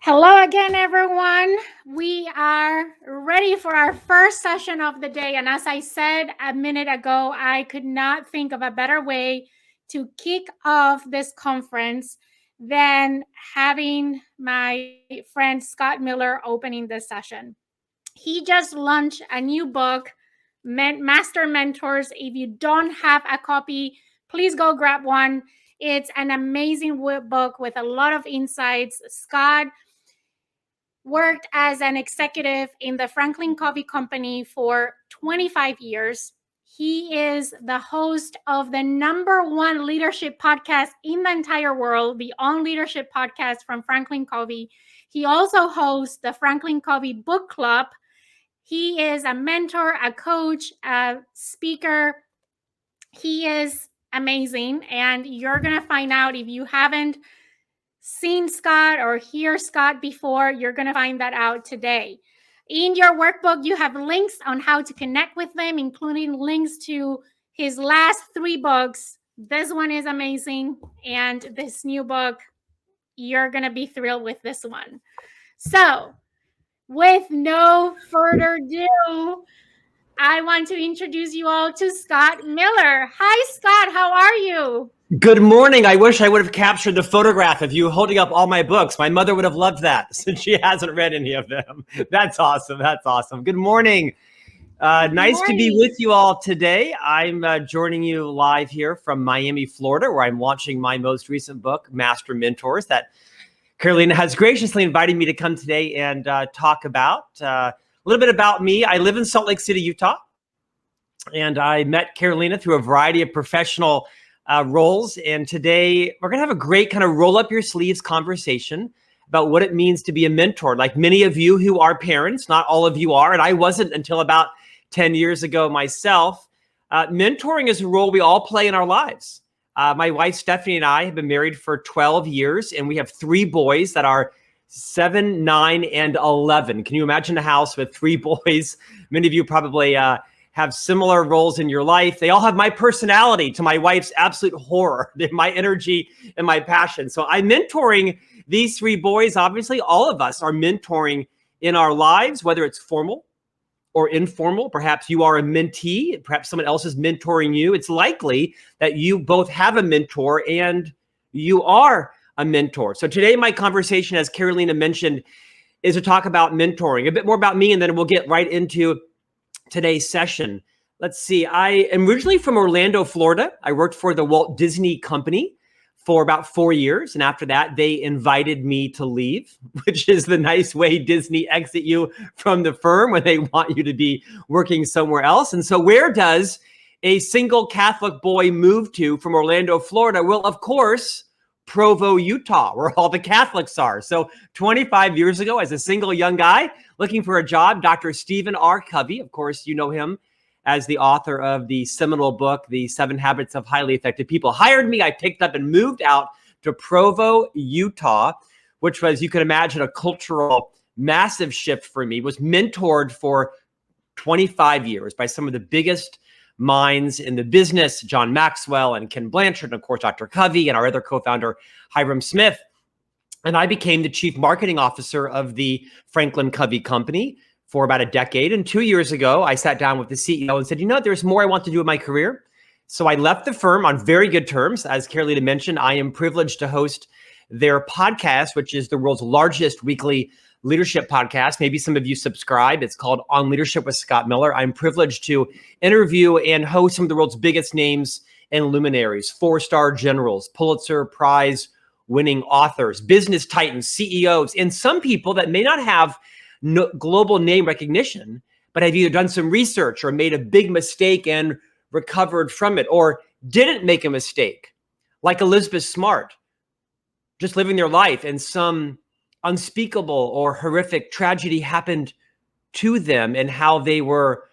Hello again, everyone. We are ready for our first session of the day. And as I said a minute ago, I could not think of a better way to kick off this conference than having my friend Scott Miller opening this session. He just launched a new book, Master Mentors. If you don't have a copy, please go grab one. It's an amazing book with a lot of insights. Scott worked as an executive in the Franklin Covey Company for 25 years. He is the host of the #1 leadership podcast in the entire world, the On Leadership podcast from Franklin Covey. He also hosts the Franklin Covey Book Club. He is a mentor, a coach, a speaker. He is amazing. And you're going to find out if you haven't seen Scott or hear Scott before, you're going to find that out today. In your workbook, you have links on how to connect with them, including links to his last 3 books. This one is amazing. And this new book, you're going to be thrilled with this one. So, with no further ado, I want to introduce you all to Scott Miller. Hi, Scott. How are you? Good morning. I wish I would have captured the photograph of you holding up all my books. My mother would have loved that since she hasn't read any of them. That's awesome. That's awesome. Good morning. Nice to be with you all today. I'm joining you live here from Miami, Florida, where I'm launching my most recent book, Master Mentors, that Carolina has graciously invited me to come today and talk about. A little bit about me. I live in Salt Lake City, Utah, and I met Carolina through a variety of professional roles. And today we're going to have a great kind of roll up your sleeves conversation about what it means to be a mentor. Like many of you who are parents, not all of you are, and I wasn't until about 10 years ago myself. Mentoring is a role we all play in our lives. My wife, Stephanie, and I have been married for 12 years, and we have 3 boys that are 7, 9, and 11. Can you imagine a house with 3 boys? Many of you probably have similar roles in your life. They all have my personality to my wife's absolute horror. They're my energy and my passion. So I'm mentoring these 3 boys. Obviously, all of us are mentoring in our lives, whether it's formal or informal. Perhaps you are a mentee. Perhaps someone else is mentoring you. It's likely that you both have a mentor and you are a mentor. So today, my conversation, as Carolina mentioned, is to talk about mentoring, a bit more about me, and then we'll get right into today's session. Let's see. I am originally from Orlando, Florida. I worked for the Walt Disney Company for about 4 years. And after that, they invited me to leave, which is the nice way Disney exit you from the firm when they want you to be working somewhere else. And so where does a single Catholic boy move to from Orlando, Florida? Well, of course, Provo, Utah, where all the Catholics are. So 25 years ago, as a single young guy looking for a job, Dr. Stephen R. Covey, of course, you know him as the author of the seminal book, The 7 Habits of Highly Effective People, hired me. I picked up and moved out to Provo, Utah, which was, you can imagine, a cultural massive shift for me. Was mentored for 25 years by some of the biggest minds in the business, John Maxwell and Ken Blanchard, and of course, Dr. Covey and our other co-founder, Hiram Smith. And I became the chief marketing officer of the Franklin Covey Company for about a decade. And 2 years ago, I sat down with the CEO and said, you know, there's more I want to do in my career. So I left the firm on very good terms. As Carolina mentioned, I am privileged to host their podcast, which is the world's largest weekly leadership podcast. Maybe some of you subscribe. It's called On Leadership with Scott Miller. I'm privileged to interview and host some of the world's biggest names and luminaries, 4-star generals, Pulitzer Prize winning authors, business titans, CEOs, and some people that may not have global name recognition, but have either done some research or made a big mistake and recovered from it, or didn't make a mistake, like Elizabeth Smart, just living their life, and some unspeakable or horrific tragedy happened to them, and how they were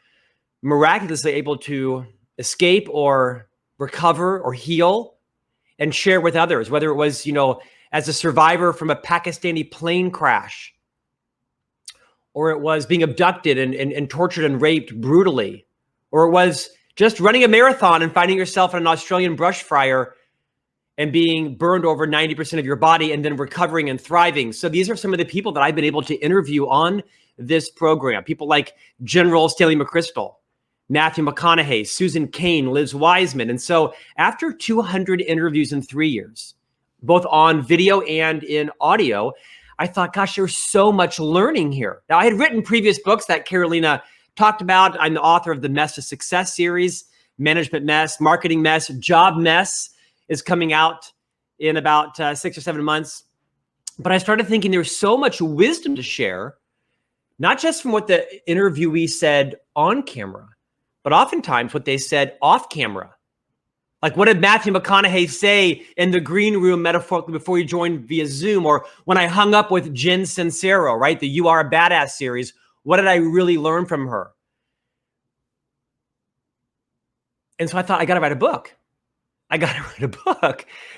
miraculously able to escape or recover or heal and share with others, whether it was, you know, as a survivor from a Pakistani plane crash, or it was being abducted and tortured and raped brutally, or it was just running a marathon and finding yourself in an Australian brush fire and being burned over 90% of your body and then recovering and thriving. So these are some of the people that I've been able to interview on this program. People like General Stanley McChrystal, Matthew McConaughey, Susan Cain, Liz Wiseman. And so after 200 interviews in 3 years, both on video and in audio, I thought, gosh, there's so much learning here. Now, I had written previous books that Carolina talked about. I'm the author of the Mess to Success series, Management Mess, Marketing Mess, Job Mess is coming out in about 6 or 7 months. But I started thinking there's so much wisdom to share, not just from what the interviewee said on camera, but oftentimes what they said off camera. Like, what did Matthew McConaughey say in the green room metaphorically before he joined via Zoom? Or when I hung up with Jen Sincero, right? The You Are a Badass series. What did I really learn from her? And so I thought, I got to write a book.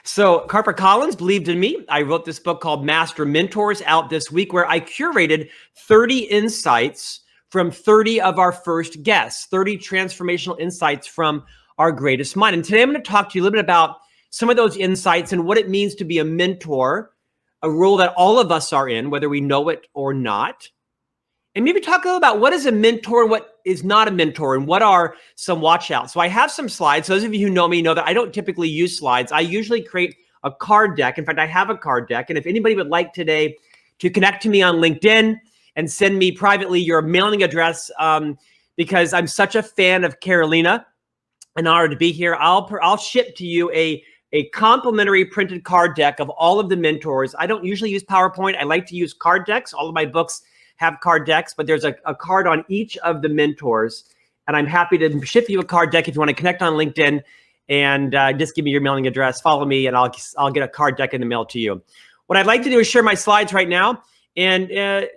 So HarperCollins believed in me. I wrote this book called Master Mentors out this week, where I curated 30 insights from 30 of our first guests, 30 transformational insights from our greatest mind. And today I'm going to talk to you a little bit about some of those insights and what it means to be a mentor, a role that all of us are in, whether we know it or not. And maybe talk a little about what is a mentor and what is not a mentor and what are some watch outs. So I have some slides. Those of you who know me know that I don't typically use slides. I usually create a card deck. In fact, I have a card deck. And if anybody would like today to connect to me on LinkedIn and send me privately your mailing address, because I'm such a fan of Carolina, an honor to be here, I'll ship to you a complimentary printed card deck of all of the mentors. I don't usually use PowerPoint. I like to use card decks. All of my books have card decks, but there's a card on each of the mentors. And I'm happy to ship you a card deck if you want to connect on LinkedIn and just give me your mailing address, follow me, and I'll get a card deck in the mail to you. What I'd like to do is share my slides right now and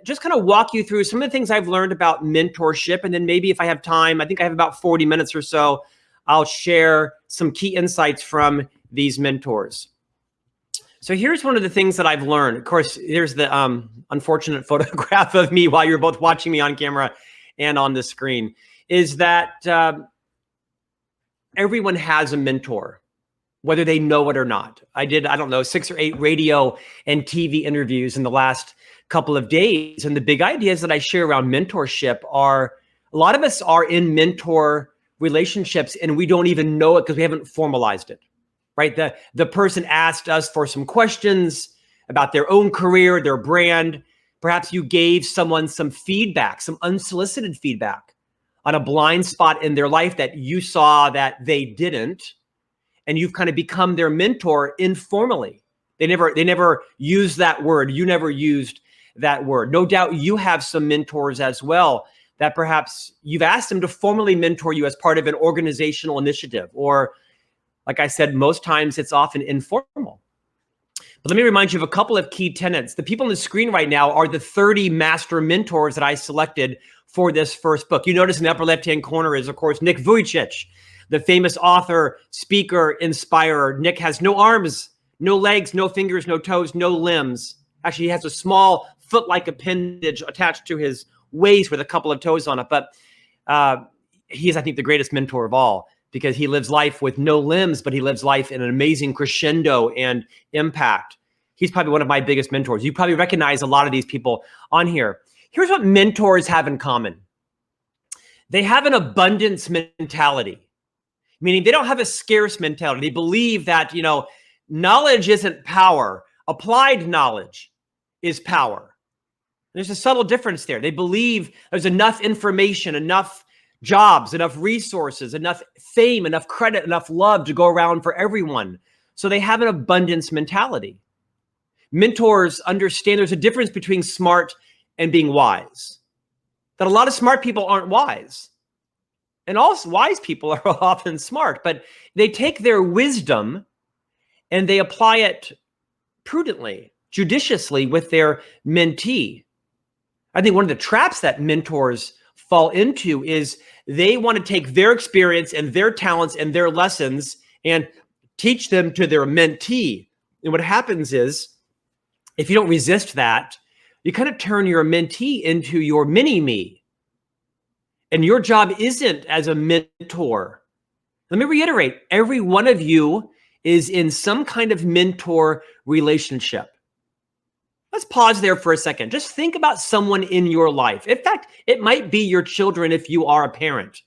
just kind of walk you through some of the things I've learned about mentorship. And then maybe if I have time, I think I have about 40 minutes or so, I'll share some key insights from these mentors. So here's one of the things that I've learned. Of course, here's the unfortunate photograph of me while you're both watching me on camera and on the screen, is that everyone has a mentor, whether they know it or not. I don't know, 6 or 8 radio and TV interviews in the last couple of days. And the big ideas that I share around mentorship are, a lot of us are in mentor relationships and we don't even know it because we haven't formalized it. Right? The person asked us for some questions about their own career, their brand. Perhaps you gave someone some feedback, some unsolicited feedback on a blind spot in their life that you saw that they didn't. And you've kind of become their mentor informally. They never used that word. You never used that word. No doubt you have some mentors as well that perhaps you've asked them to formally mentor you as part of an organizational initiative, or like I said, most times it's often informal. But let me remind you of a couple of key tenets. The people on the screen right now are the 30 master mentors that I selected for this first book. You notice in the upper left-hand corner is, of course, Nick Vujicic, the famous author, speaker, inspirer. Nick has no arms, no legs, no fingers, no toes, no limbs. Actually, he has a small foot-like appendage attached to his waist with a couple of toes on it. But he is, I think, the greatest mentor of all, because he lives life with no limbs, but he lives life in an amazing crescendo and impact. He's probably one of my biggest mentors. You probably recognize a lot of these people on here. Here's what mentors have in common. They have an abundance mentality, meaning they don't have a scarce mentality. They believe that, knowledge isn't power. Applied knowledge is power. There's a subtle difference there. They believe there's enough information, enough jobs, enough resources, enough fame, enough credit, enough love to go around for everyone. So they have an abundance mentality. Mentors understand there's a difference between smart and being wise. That a lot of smart people aren't wise. And also wise people are often smart, but they take their wisdom and they apply it prudently, judiciously with their mentee. I think one of the traps that mentors fall into is they want to take their experience and their talents and their lessons and teach them to their mentee. And what happens is, if you don't resist that, you kind of turn your mentee into your mini-me. And your job isn't as a mentor. Let me reiterate, every one of you is in some kind of mentor relationship. Let's pause there for a second. Just think about someone in your life. In fact, it might be your children if you are a parent.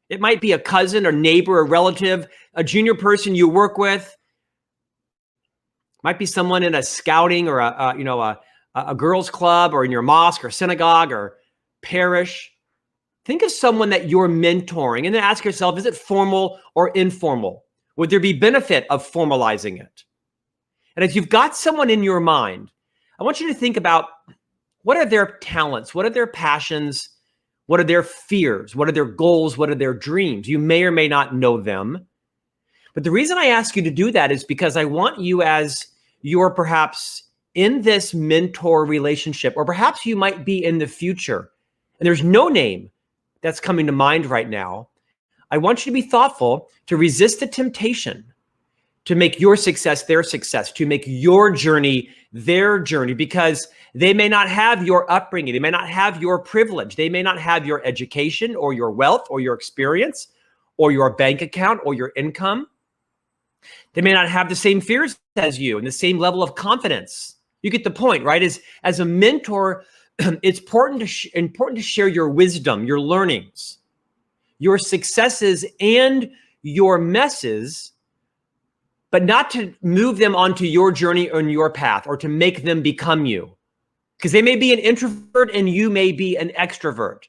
It might be a cousin or neighbor or relative, a junior person you work with. Might be someone in a scouting or a girls' club, or in your mosque or synagogue or parish. Think of someone that you're mentoring and then ask yourself, is it formal or informal? Would there be benefit of formalizing it? And if you've got someone in your mind, I want you to think about, what are their talents? What are their passions? What are their fears? What are their goals? What are their dreams? You may or may not know them. But the reason I ask you to do that is because I want you, as you're perhaps in this mentor relationship, or perhaps you might be in the future, and there's no name that's coming to mind right now, I want you to be thoughtful to resist the temptation to make your success their success, to make your journey their journey, because they may not have your upbringing. They may not have your privilege. They may not have your education or your wealth or your experience or your bank account or your income. They may not have the same fears as you and the same level of confidence. You get the point, right? As a mentor, it's important to share your wisdom, your learnings, your successes, and your messes, but not to move them onto your journey on your path or to make them become you. Because they may be an introvert and you may be an extrovert.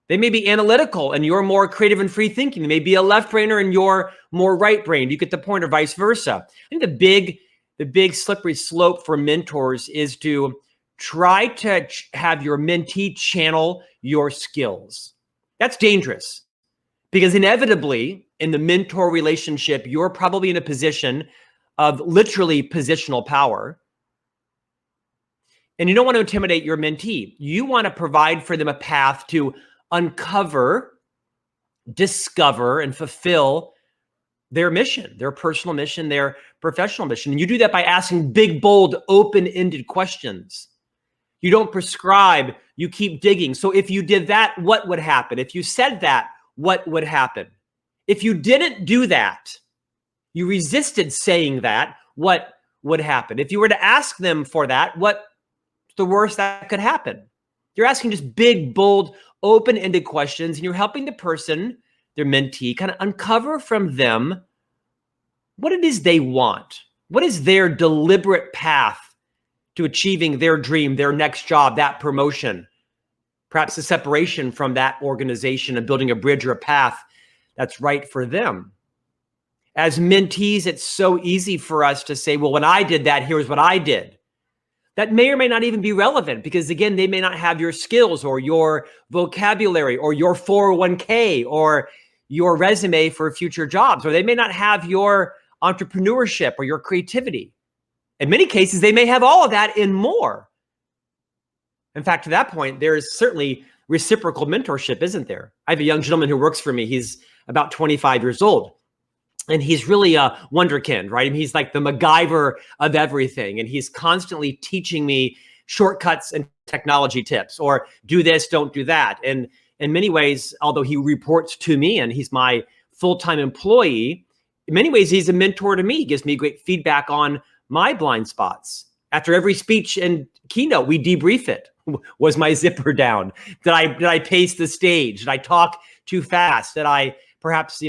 They may be analytical and you're more creative and free thinking. They may be a left brainer and you're more right brained. You get the point, or vice versa. I think the big slippery slope for mentors is to try to have your mentee channel your skills. That's dangerous, because inevitably in the mentor relationship, you're probably in a position of literally positional power. And you don't want to intimidate your mentee. You want to provide for them a path to uncover, discover, and fulfill their mission, their personal mission, their professional mission. And you do that by asking big, bold, open-ended questions. You don't prescribe, you keep digging. So if you did that, what would happen? If you said that, what would happen? If you didn't do that, you resisted saying that, what would happen? If you were to ask them for that, what's the worst that could happen? You're asking just big, bold, open-ended questions, and you're helping the person, their mentee, kind of uncover from them what it is they want. What is their deliberate path to achieving their dream, their next job, that promotion, perhaps a separation from that organization and building a bridge or a path that's right for them. As mentees, it's so easy for us to say, well, when I did that, here's what I did. That may or may not even be relevant, because again, they may not have your skills or your vocabulary or your 401k or your resume for future jobs, or they may not have your entrepreneurship or your creativity. In many cases, they may have all of that and more. In fact, to that point, there is certainly reciprocal mentorship, isn't there? I have a young gentleman who works for me. He's about 25 years old. And he's really a wonderkind, right? I mean, he's like the MacGyver of everything. And he's constantly teaching me shortcuts and technology tips, or do this, don't do that. And in many ways, although he reports to me and he's my full-time employee, in many ways, he's a mentor to me. He gives me great feedback on my blind spots. After every speech and keynote, we debrief it. Was my zipper down? Did I pace the stage? Did I talk too fast? Did I perhaps,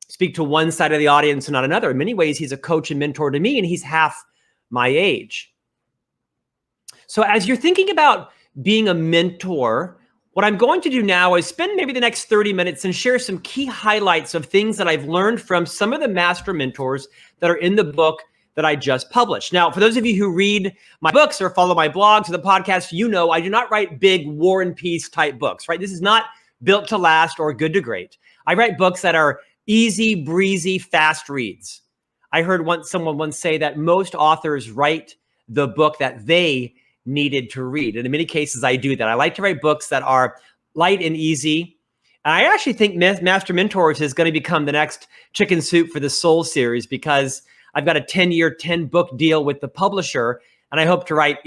speak to one side of the audience and not another? In many ways, he's a coach and mentor to me, and he's half my age. So as you're thinking about being a mentor, what I'm going to do now is spend maybe the next 30 minutes and share some key highlights of things that I've learned from some of the master mentors that are in the book that I just published. Now, for those of you who read my books or follow my blogs or the podcast, I do not write big War and Peace type books, right? This is not Built to Last or Good to Great. I write books that are easy, breezy, fast reads. I heard someone once say that most authors write the book that they needed to read. And in many cases, I do that. I like to write books that are light and easy. And I actually think Master Mentors is going to become the next Chicken Soup for the Soul series, because I've got a 10-year, 10-book deal with the publisher. And I hope to write,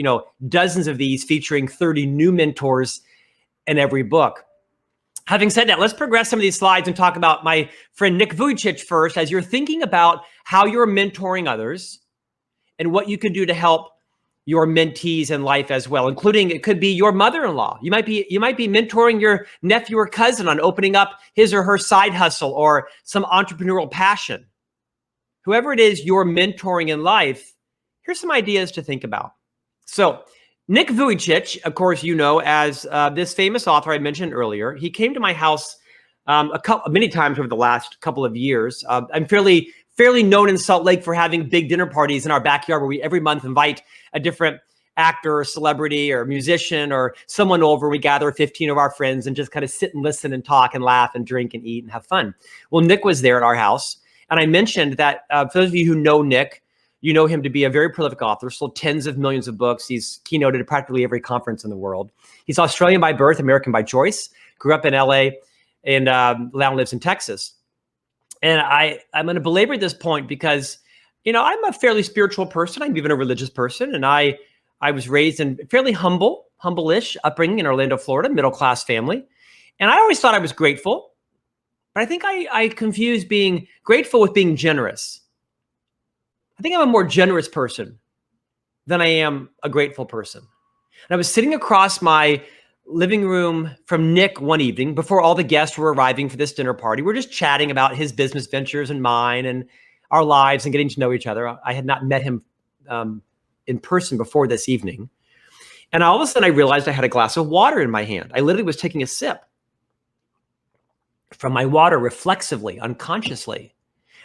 dozens of these featuring 30 new mentors in every book. Having said that, let's progress some of these slides and talk about my friend Nick Vujicic first. As you're thinking about how you're mentoring others and what you can do to help your mentees in life as well, including it could be your mother-in-law. You might be mentoring your nephew or cousin on opening up his or her side hustle or some entrepreneurial passion. Whoever it is you're mentoring in life, here's some ideas to think about. So Nick Vujicic, of course, you know, as this famous author I mentioned earlier, he came to my house many times over the last couple of years. I'm fairly known in Salt Lake for having big dinner parties in our backyard where we every month invite a different actor or celebrity or musician or someone over. We gather 15 of our friends and just kind of sit and listen and talk and laugh and drink and eat and have fun. Well, Nick was there at our house. And I mentioned that for those of you who know Nick, you know him to be a very prolific author, sold tens of millions of books. He's keynoted at practically every conference in the world. He's Australian by birth, American by choice, grew up in LA and now lives in Texas. And I'm going to belabor this point because, you know, I'm a fairly spiritual person. I'm even a religious person. And I was raised in fairly humble-ish upbringing in Orlando, Florida, middle-class family. And I always thought I was grateful. But I think I confuse being grateful with being generous. I think I'm a more generous person than I am a grateful person. And I was sitting across my living room from Nick one evening before all the guests were arriving for this dinner party. We're just chatting about his business ventures and mine and our lives and getting to know each other. I had not met him in person before this evening. And all of a sudden I realized I had a glass of water in my hand. I literally was taking a sip from my water reflexively, unconsciously.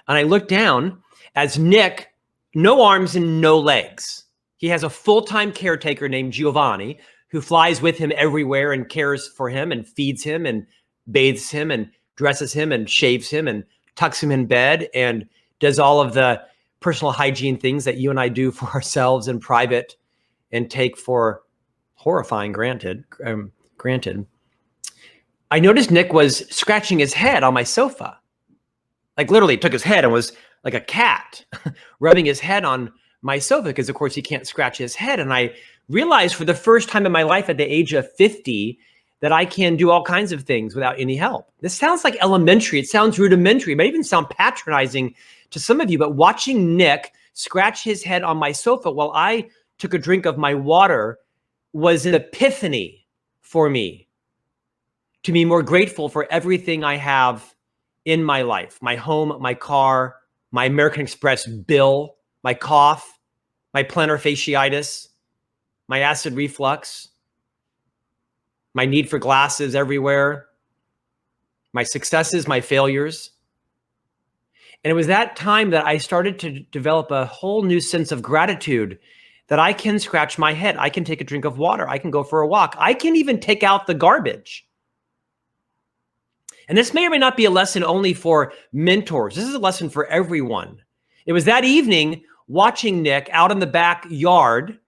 And I looked down as Nick, no arms and no legs. He has a full-time caretaker named Giovanni who flies with him everywhere and cares for him and feeds him and bathes him and dresses him and shaves him and tucks him in bed and does all of the personal hygiene things that you and I do for ourselves in private and take for horrifying granted. I noticed Nick was scratching his head on my sofa. Like literally took his head and was like a cat rubbing his head on my sofa because of course he can't scratch his head. And I realized for the first time in my life at the age of 50 that I can do all kinds of things without any help. This sounds like elementary. It sounds rudimentary. It might even sound patronizing to some of you, but watching Nick scratch his head on my sofa while I took a drink of my water was an epiphany for me to be more grateful for everything I have in my life, my home, my car, my American Express bill, my cough, my plantar fasciitis, my acid reflux, my need for glasses everywhere, my successes, my failures. And it was that time that I started to develop a whole new sense of gratitude that I can scratch my head. I can take a drink of water. I can go for a walk. I can even take out the garbage. And this may or may not be a lesson only for mentors. This is a lesson for everyone. It was that evening watching Nick out in the backyard,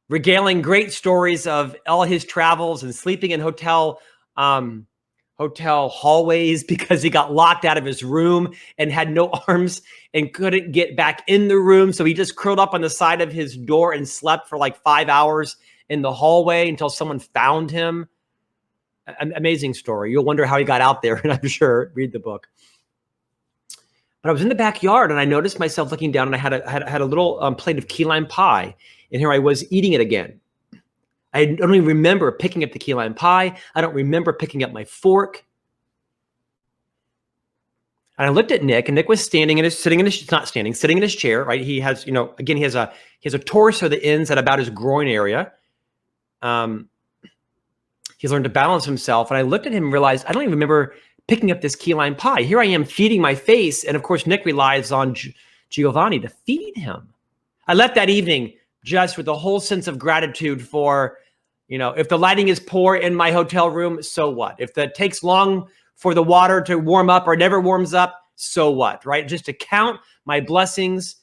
regaling great stories of all his travels and sleeping in hotel hallways because he got locked out of his room and had no arms and couldn't get back in the room. So he just curled up on the side of his door and slept for like 5 hours in the hallway until someone found him. An amazing story. You'll wonder how he got out there, and I'm sure, read the book. But I was in the backyard and I noticed myself looking down and I had a little plate of key lime pie, and here I was eating it again. I don't even remember picking up the key lime pie. I don't remember picking up my fork. And I looked at Nick, and Nick was sitting in his chair, right? He has, again, he has a torso that ends at about his groin area. He's learned to balance himself. And I looked at him and realized, I don't even remember picking up this key lime pie. Here I am feeding my face. And of course, Nick relies on Giovanni to feed him. I left that evening just with a whole sense of gratitude for, if the lighting is poor in my hotel room, so what? If it takes long for the water to warm up or never warms up, so what, right? Just to count my blessings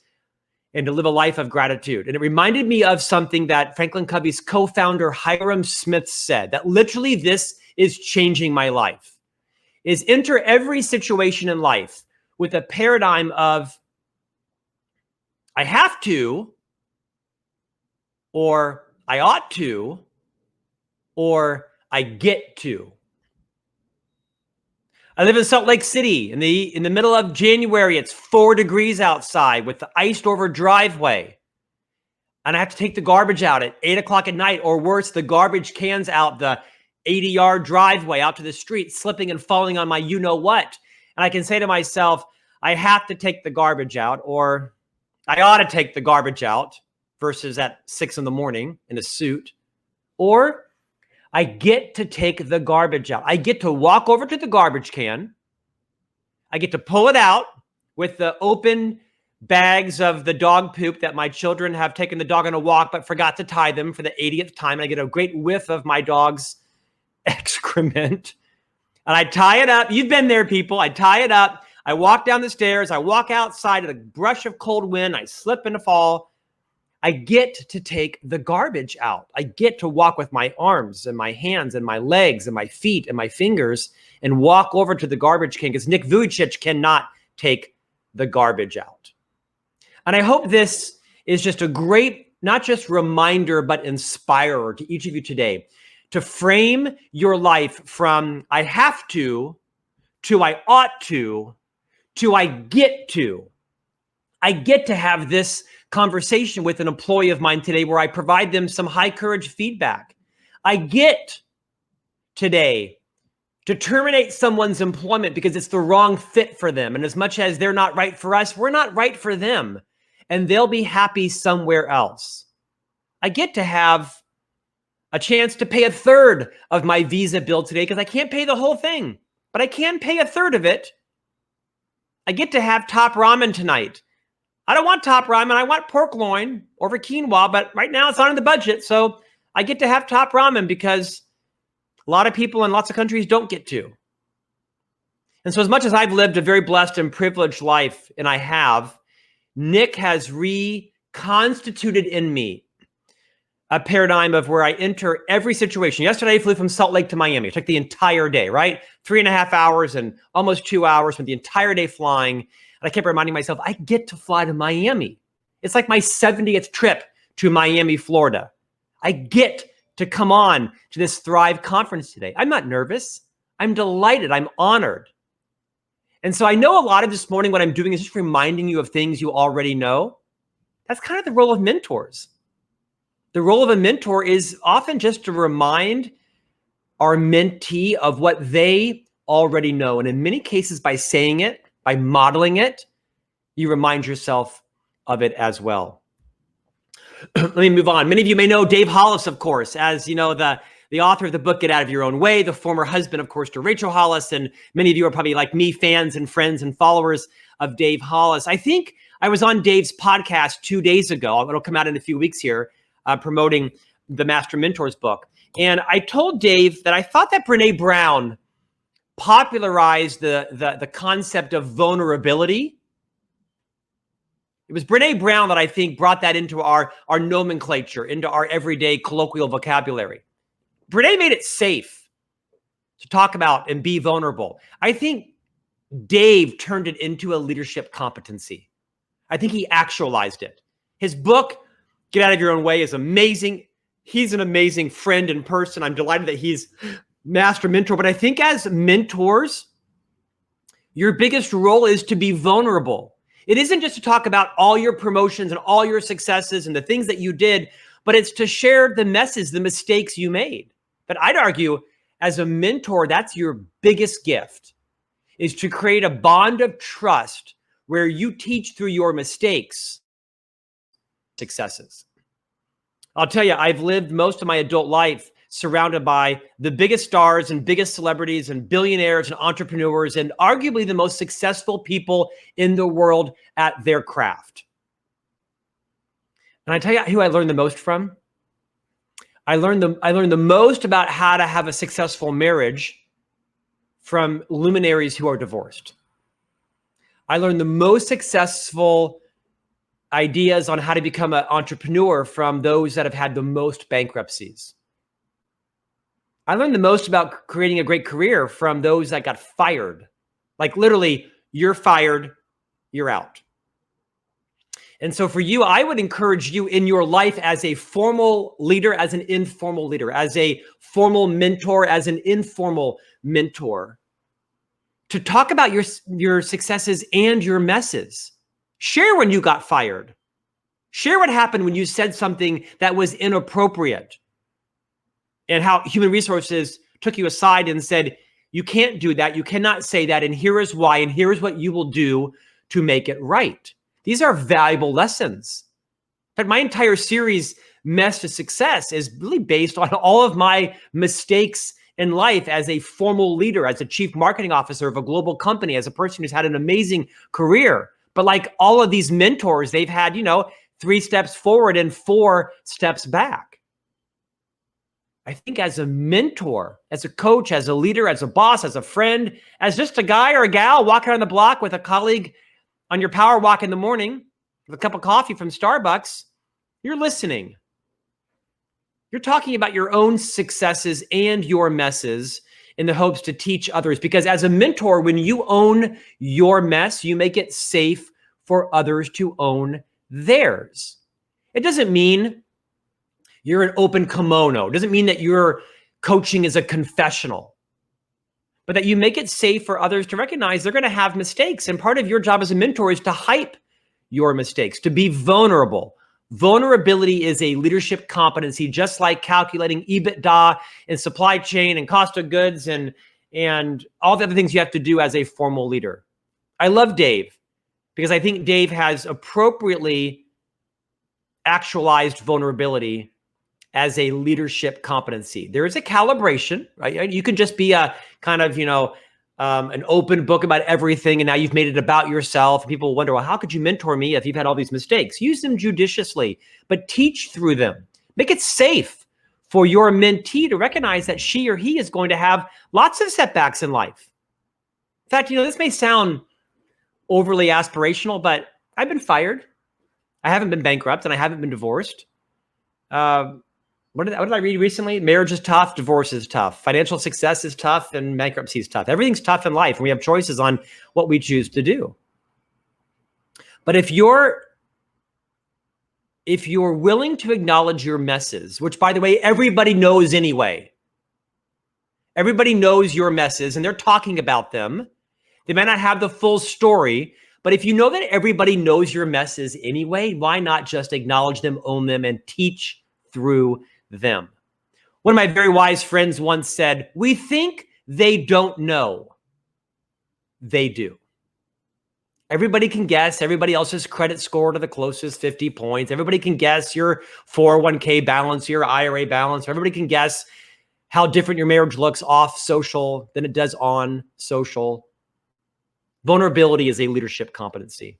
and to live a life of gratitude. And it reminded me of something that Franklin Covey's co-founder Hiram Smith said, that literally this is changing my life, is enter every situation in life with a paradigm of I have to, or I ought to, or I get to. I live in Salt Lake City in the middle of January. It's 4 degrees outside with the iced over driveway. And I have to take the garbage out at 8 o'clock at night, or worse, the garbage cans out the 80-yard driveway out to the street, slipping and falling on my you-know-what. And I can say to myself, I have to take the garbage out, or I ought to take the garbage out versus at 6 in the morning in a suit. Or I get to take the garbage out. I get to walk over to the garbage can. I get to pull it out with the open bags of the dog poop that my children have taken the dog on a walk but forgot to tie them for the 80th time. And I get a great whiff of my dog's excrement. And I tie it up. You've been there, people. I tie it up. I walk down the stairs. I walk outside at a brush of cold wind. I slip and fall. I get to take the garbage out. I get to walk with my arms and my hands and my legs and my feet and my fingers and walk over to the garbage can because Nick Vujicic cannot take the garbage out. And I hope this is just a great, not just reminder, but inspirer to each of you today to frame your life from I have to I ought to I get to. I get to have this conversation with an employee of mine today where I provide them some high courage feedback. I get today to terminate someone's employment because it's the wrong fit for them. And as much as they're not right for us, we're not right for them. And they'll be happy somewhere else. I get to have a chance to pay a third of my Visa bill today because I can't pay the whole thing, but I can pay a third of it. I get to have top ramen tonight. I don't want top ramen. I want pork loin over quinoa, but right now it's not in the budget. So I get to have top ramen because a lot of people in lots of countries don't get to. And so as much as I've lived a very blessed and privileged life, and I have, Nick has reconstituted in me a paradigm of where I enter every situation. Yesterday, I flew from Salt Lake to Miami. It took the entire day, right? 3.5 hours and almost 2 hours, spent the entire day flying. And I kept reminding myself, I get to fly to Miami. It's like my 70th trip to Miami, Florida. I get to come on to this Thrive conference today. I'm not nervous. I'm delighted. I'm honored. And so I know a lot of this morning what I'm doing is just reminding you of things you already know. That's kind of the role of mentors. The role of a mentor is often just to remind our mentee of what they already know. And in many cases, by saying it, by modeling it, you remind yourself of it as well. Let me move on. Many of you may know Dave Hollis, of course, as you know, the author of the book, Get Out of Your Own Way, the former husband, of course, to Rachel Hollis. And many of you are probably like me, fans and friends and followers of Dave Hollis. I think I was on Dave's podcast 2 days ago. It'll come out in a few weeks here, promoting the Master Mentors book. And I told Dave that I thought that Brene Brown popularized the concept of vulnerability. It was Brene Brown that I think brought that into our nomenclature, into our everyday colloquial vocabulary. Brene made it safe to talk about and be vulnerable. I think Dave turned it into a leadership competency. I think he actualized it. His book, Get Out of Your Own Way, is amazing. He's an amazing friend in person. I'm delighted that he's master mentor. But I think as mentors, your biggest role is to be vulnerable. It isn't just to talk about all your promotions and all your successes and the things that you did, but it's to share the messes, the mistakes you made. But I'd argue as a mentor, that's your biggest gift, is to create a bond of trust where you teach through your mistakes, successes. I'll tell you, I've lived most of my adult life surrounded by the biggest stars and biggest celebrities and billionaires and entrepreneurs and arguably the most successful people in the world at their craft. And I tell you who I learned the most from? I learned the most about how to have a successful marriage from luminaries who are divorced. I learned the most successful ideas on how to become an entrepreneur from those that have had the most bankruptcies. I learned the most about creating a great career from those that got fired. Like literally, you're fired, you're out. And so for you, I would encourage you in your life as a formal leader, as an informal leader, as a formal mentor, as an informal mentor. to talk about your successes and your messes. Share when you got fired. Share what happened when you said something that was inappropriate and how human resources took you aside and said, you can't do that. You cannot say that. And here is why. And here is what you will do to make it right. These are valuable lessons. But my entire series, Mess to Success, is really based on all of my mistakes in life as a formal leader, as a chief marketing officer of a global company, as a person who's had an amazing career. But like all of these mentors, they've had, 3 steps forward and 4 steps back. I think as a mentor, as a coach, as a leader, as a boss, as a friend, as just a guy or a gal walking around the block with a colleague on your power walk in the morning with a cup of coffee from Starbucks, you're listening. You're talking about your own successes and your messes in the hopes to teach others. Because as a mentor, when you own your mess, you make it safe for others to own theirs. It doesn't mean you're an open kimono. It doesn't mean that your coaching is a confessional, but that you make it safe for others to recognize they're going to have mistakes. And part of your job as a mentor is to hype your mistakes, to be vulnerable. Vulnerability is a leadership competency, just like calculating EBITDA and supply chain and cost of goods and all the other things you have to do as a formal leader. I love Dave because I think Dave has appropriately actualized vulnerability as a leadership competency. There is a calibration, right? You can just be a kind of, an open book about everything, and now you've made it about yourself. People wonder, well, how could you mentor me if you've had all these mistakes? Use them judiciously, but teach through them. Make it safe for your mentee to recognize that she or he is going to have lots of setbacks in life. In fact, this may sound overly aspirational, but I've been fired. I haven't been bankrupt, and I haven't been divorced. What did I read recently? Marriage is tough, divorce is tough, financial success is tough, and bankruptcy is tough. Everything's tough in life, and we have choices on what we choose to do. But if you're willing to acknowledge your messes, which, by the way, everybody knows anyway. Everybody knows your messes, and they're talking about them. They might not have the full story, but if you know that everybody knows your messes anyway, why not just acknowledge them, own them, and teach through them? One of my very wise friends once said, we think they don't know. They do. Everybody can guess everybody else's credit score to the closest 50 points. Everybody can guess your 401k balance, your IRA balance. Everybody can guess how different your marriage looks off social than it does on social. Vulnerability is a leadership competency.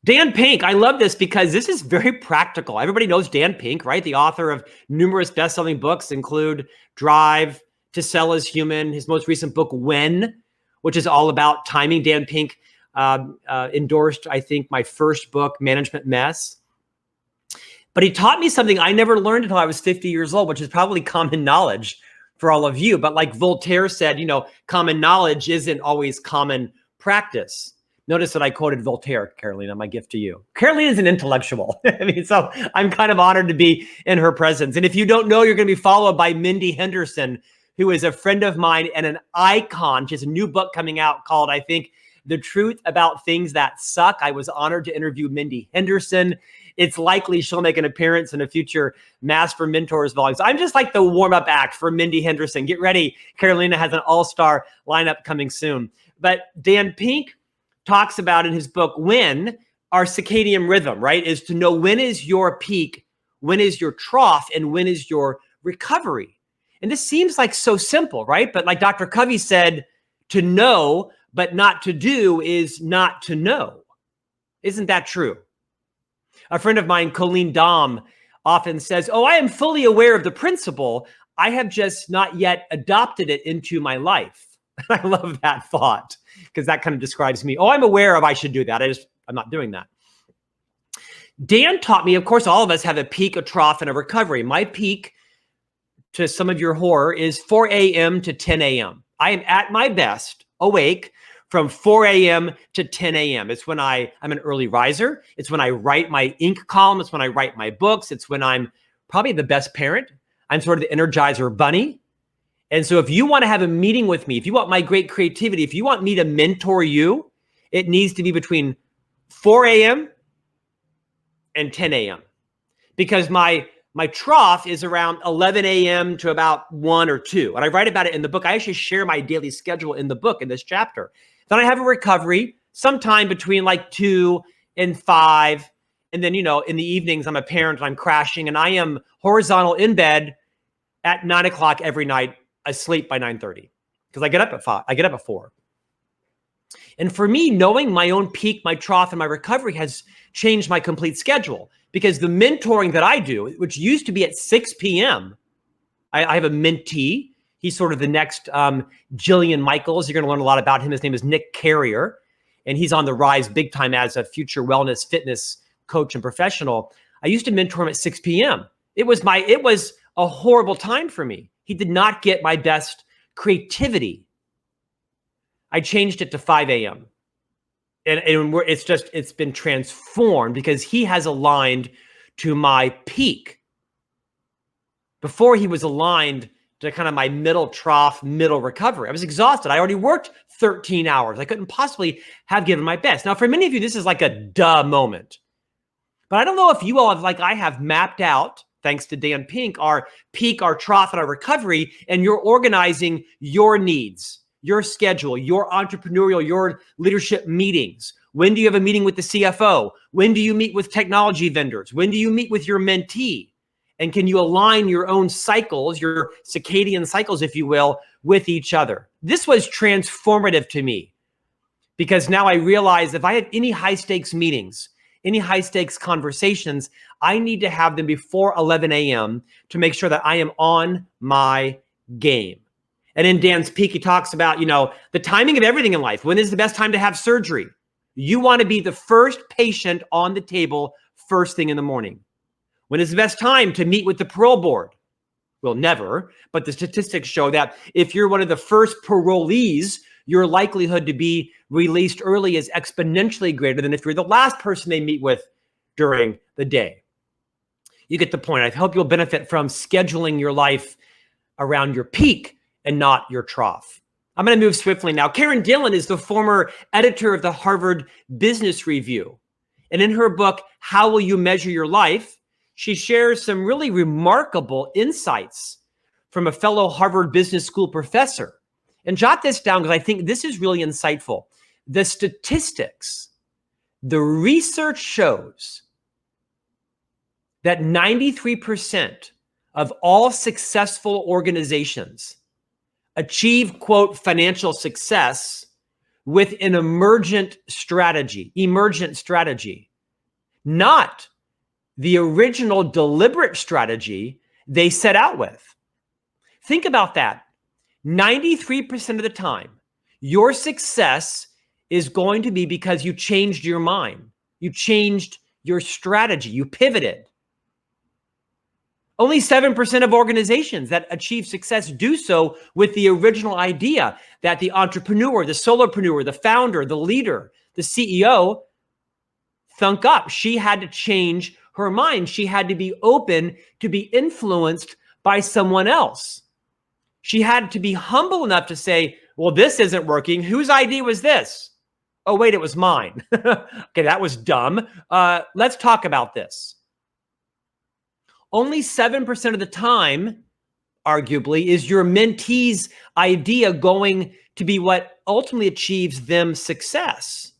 Dan Pink, I love this because this is very practical. Everybody knows Dan Pink, right? The author of numerous best-selling books include Drive, To Sell Is Human, his most recent book, When, which is all about timing. Dan Pink endorsed, I think, my first book, Management Mess. But he taught me something I never learned until I was 50 years old, which is probably common knowledge for all of you. But like Voltaire said, common knowledge isn't always common practice. Notice that I quoted Voltaire, Carolina, my gift to you. Carolina is an intellectual. So I'm kind of honored to be in her presence. And if you don't know, you're going to be followed by Mindy Henderson, who is a friend of mine and an icon. She has a new book coming out called, I think, The Truth About Things That Suck. I was honored to interview Mindy Henderson. It's likely she'll make an appearance in a future Master Mentors volume. So I'm just like the warm-up act for Mindy Henderson. Get ready. Carolina has an all-star lineup coming soon. But Dan Pink talks about in his book, When, our circadian rhythm, right, is to know when is your peak, when is your trough, and when is your recovery. And this seems like so simple, right? But like Dr. Covey said, to know but not to do is not to know. Isn't that true? A friend of mine, Colleen Dom, often says, I am fully aware of the principle. I have just not yet adopted it into my life. I love that thought because that kind of describes me. I'm aware of I should do that. I'm not doing that. Dan taught me, of course, all of us have a peak, a trough, and a recovery. My peak, to some of your horror, is 4 a.m. to 10 a.m. I am at my best awake from 4 a.m. to 10 a.m. It's when I'm an early riser. It's when I write my ink column. It's when I write my books. It's when I'm probably the best parent. I'm sort of the Energizer bunny. And so if you want to have a meeting with me, if you want my great creativity, if you want me to mentor you, it needs to be between 4 a.m. and 10 a.m. because my trough is around 11 a.m. to about 1 or 2. And I write about it in the book. I actually share my daily schedule in the book in this chapter. Then I have a recovery sometime between like 2 and 5. And then, in the evenings, I'm a parent and I'm crashing and I am horizontal in bed at 9 o'clock every night, asleep by 9:30 because I get up at 5. I get up at 4. And for me, knowing my own peak, my trough, and my recovery has changed my complete schedule because the mentoring that I do, which used to be at 6 p.m., I have a mentee. He's sort of the next Jillian Michaels. You're going to learn a lot about him. His name is Nick Carrier, and he's on the rise big time as a future wellness, fitness coach and professional. I used to mentor him at 6 p.m. It was a horrible time for me. He did not get my best creativity. I changed it to 5 a.m. And it's been transformed because he has aligned to my peak. Before he was aligned to kind of my middle trough, middle recovery. I was exhausted. I already worked 13 hours. I couldn't possibly have given my best. Now, for many of you, this is like a duh moment. But I don't know if you all have, like I have, mapped out, thanks to Dan Pink, our peak, our trough, and our recovery, and you're organizing your needs, your schedule, your entrepreneurial, your leadership meetings. When do you have a meeting with the CFO? When do you meet with technology vendors? When do you meet with your mentee? And can you align your own cycles, your circadian cycles, if you will, with each other? This was transformative to me because now I realize if I have any high stakes meetings, any high stakes conversations, I need to have them before 11 a.m. to make sure that I am on my game. And in Dan's Peak, he talks about, the timing of everything in life. When is the best time to have surgery? You want to be the first patient on the table first thing in the morning. When is the best time to meet with the parole board? Well, never. But the statistics show that if you're one of the first parolees, your likelihood to be released early is exponentially greater than if you're the last person they meet with during the day. You get the point. I hope you'll benefit from scheduling your life around your peak and not your trough. I'm going to move swiftly now. Karen Dillon is the former editor of the Harvard Business Review. And in her book, How Will You Measure Your Life?, she shares some really remarkable insights from a fellow Harvard Business School professor. And jot this down because I think this is really insightful. The statistics, the research shows that 93% of all successful organizations achieve, quote, financial success with an emergent strategy, not the original deliberate strategy they set out with. Think about that. 93% of the time, your success is going to be because you changed your mind. You changed your strategy. You pivoted. Only 7% of organizations that achieve success do so with the original idea that the entrepreneur, the solopreneur, the founder, the leader, the CEO thunk up. She had to change her mind. She had to be open to be influenced by someone else. She had to be humble enough to say, well, this isn't working. Whose idea was this? Oh, wait, it was mine. Okay, that was dumb. Let's talk about this. Only 7% of the time, arguably, is your mentee's idea going to be what ultimately achieves them success.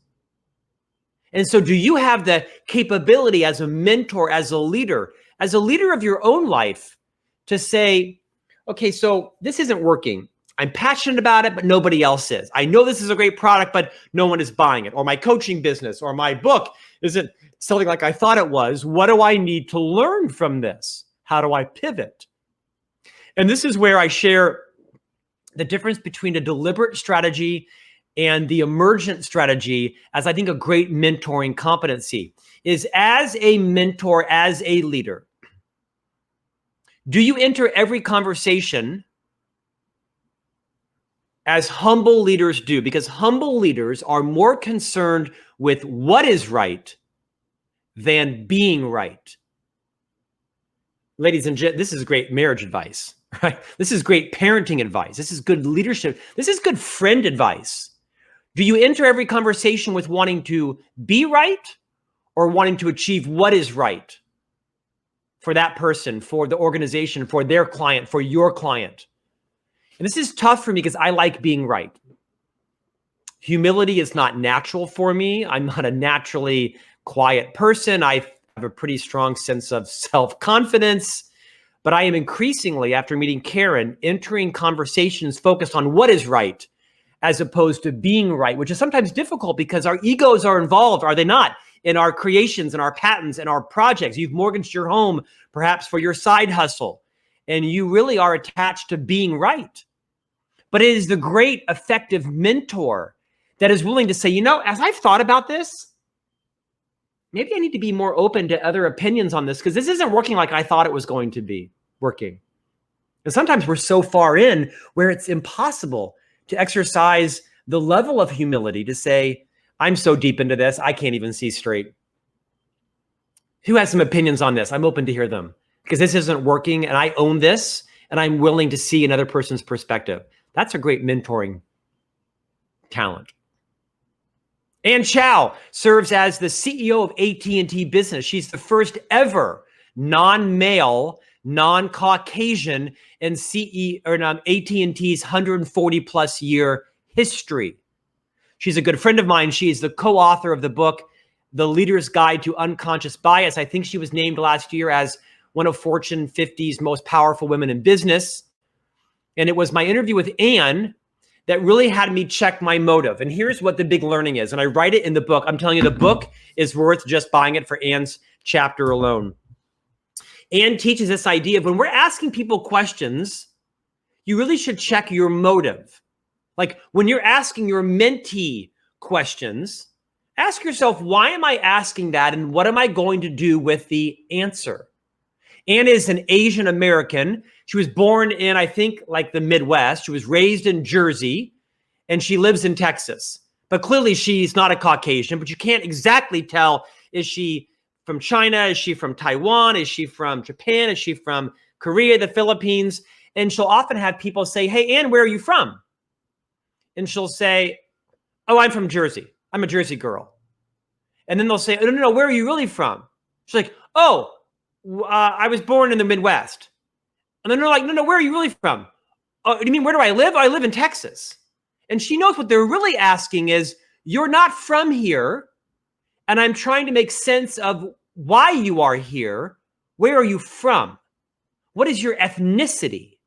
And so do you have the capability as a mentor, as a leader of your own life to say, okay, so this isn't working. I'm passionate about it, but nobody else is. I know this is a great product, but no one is buying it. Or my coaching business or my book isn't selling like I thought it was. What do I need to learn from this? How do I pivot? And this is where I share the difference between a deliberate strategy and the emergent strategy as I think a great mentoring competency is as a mentor, as a leader. Do you enter every conversation as humble leaders do? Because humble leaders are more concerned with what is right than being right. Ladies and gentlemen, this is great marriage advice. right? This is great parenting advice. This is good leadership. This is good friend advice. Do you enter every conversation with wanting to be right or wanting to achieve what is right for that person, for the organization, for their client, for your client? And this is tough for me because I like being right. Humility is not natural for me. I'm not a naturally quiet person. I have a pretty strong sense of self-confidence, but I am increasingly, after meeting Karen, entering conversations focused on what is right as opposed to being right, which is sometimes difficult because our egos are involved, are they not, in our creations and our patents and our projects. You've mortgaged your home, perhaps for your side hustle, and you really are attached to being right. But it is the great effective mentor that is willing to say, you know, as I've thought about this, maybe I need to be more open to other opinions on this because this isn't working like I thought it was going to be working. And sometimes we're so far in where it's impossible to exercise the level of humility to say, I'm so deep into this, I can't even see straight. Who has some opinions on this? I'm open to hear them because this isn't working and I own this and I'm willing to see another person's perspective. That's a great mentoring talent. Ann Chow serves as the CEO of AT&T Business. She's the first ever non-male, non-Caucasian in AT&T's 140 plus year history. She's a good friend of mine. She is the co-author of the book, The Leader's Guide to Unconscious Bias. I think she was named last year as one of Fortune 50's most powerful women in business. And it was my interview with Ann that really had me check my motive. And here's what the big learning is. And I write it in the book. I'm telling you, the book is worth just buying it for Ann's chapter alone. Ann teaches this idea of when we're asking people questions, you really should check your motive. Like when you're asking your mentee questions, ask yourself, why am I asking that? And what am I going to do with the answer? Ann is an Asian American. She was born in, I think, like the Midwest. She was raised in Jersey, and she lives in Texas. But clearly, she's not a Caucasian, but you can't exactly tell, is she from China? Is she from Taiwan? Is she from Japan? Is she from Korea, the Philippines? And she'll often have people say, hey, Ann, where are you from? And she'll say, oh, I'm from Jersey. I'm a Jersey girl. And then they'll say, oh, no, where are you really from? She's like, oh, I was born in the Midwest. And then they're like, no, where are you really from? Oh, you mean, where do I live? I live in Texas. And she knows what they're really asking is, you're not from here. And I'm trying to make sense of why you are here. Where are you from? What is your ethnicity?